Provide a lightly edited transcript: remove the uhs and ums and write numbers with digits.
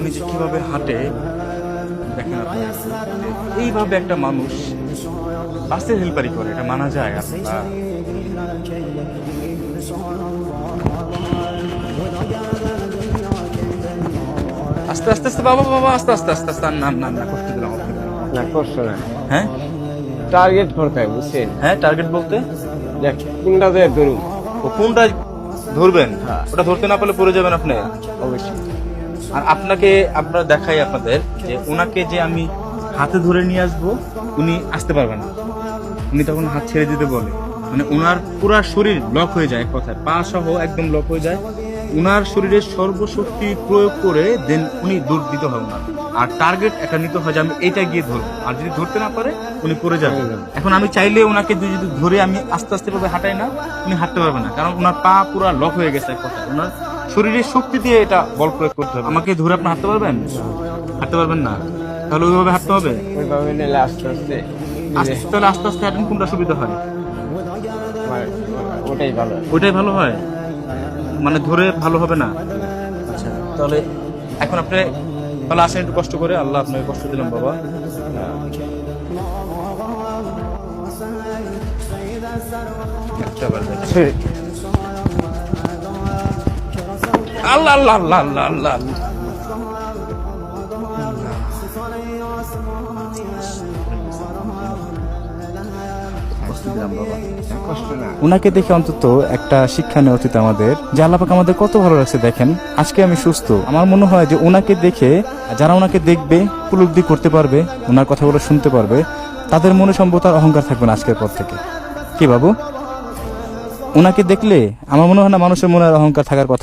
উনি যে কিভাবে হাঁটে দেখেন আপনি, এইভাবে একটা মানুষ বাসের হেল্পারি করে, এটা মানা যায়? আপনারা আস্তে আস্তে আস্তে বাবা বাবা আস্তে আস্তে আস্তে আস্তে, না না না, কষ্ট দিলাম আপনাকে। না কষ্ট না, হ্যাঁ টার্গেট করতে হয় বুঝছেন। হ্যাঁ, টার্গেট বলতে দেখ কোনটা দিয়ে ধরুন, ও কোনটা ধরবেন? হ্যাঁ। ওটা ধরতে না পারলে পড়ে যাবেন আপনি। অবশ্যই। আর আপনাকে আপনারা দেখাই আপনাদের যে ওনাকে যে আমি হাতে ধরে নিয়ে আসবো, উনি আসতে পারবেন না, উনি তখন হাত ছেড়ে দিতে বলে। মানে ওনার পুরা শরীর লক হয়ে যায়, এক কথায় পা সহ একদম লক হয়ে যায়। উনার শরীরের সর্বশক্তি প্রয়োগ করে দেন উনি দৌড় দিতে হবে না। আর টার্গেট একটা নিতে হয় যে আমি এইটা গিয়ে ধরবো, আর যদি ধরতে না পারে উনি পড়ে যাবে। এখন আমি চাইলে ওনাকে যদি ধরে আমি আস্তে আস্তে ভাবে হাঁটাই না, উনি হাঁটতে পারবে না, কারণ ওনার পা পুরা লক হয়ে গেছে, এক কথায় ওনার শরীরের শক্তি দিয়ে এটা বল প্রয়োগ করতে হবে। আমাকে ধরে আপনি হাঁটতে পারবেন? হাঁটতে পারবেন না, তাহলে ওইভাবে হাঁটতে হবে। ওইভাবে নিলে আস্তে আস্তে তাহলে আস্তে আস্তে হাঁটেন, কোনটা সুবিধা হয়? আমার ওটাই ভালো। ওইটাই ভালো হয়, মানে ধরে ভালো হবে না। আচ্ছা, তাহলে এখন আপনি তাহলে আসেন একটু কষ্ট করে। আল্লাহ আপনাকে কষ্ট দিলাম বাবা। আল্লাহ আল্লাহ আল্লাহ আল্লাহ আল্লাহ কষ্ট না। উনাকে দেখে অন্তত একটা শিক্ষা নেওয়া উচিত আমাদের, যে আল্লাহ পাক আমাদের কত ভালো লাগছে। দেখেন আজকে আমি সুস্থ। আমার মনে হয় যে ওনাকে দেখে যারা ওনাকে দেখবে, উপলব্ধি করতে পারবে, ওনার কথাগুলো শুনতে পারবে, তাদের মনে সম্ভবত আর অহংকার থাকবে না আজকের পর থেকে। কি বাবু, ওনাকে দেখলে আমার মনে হয় না মানুষের মনে আর অহংকার থাকার কথা।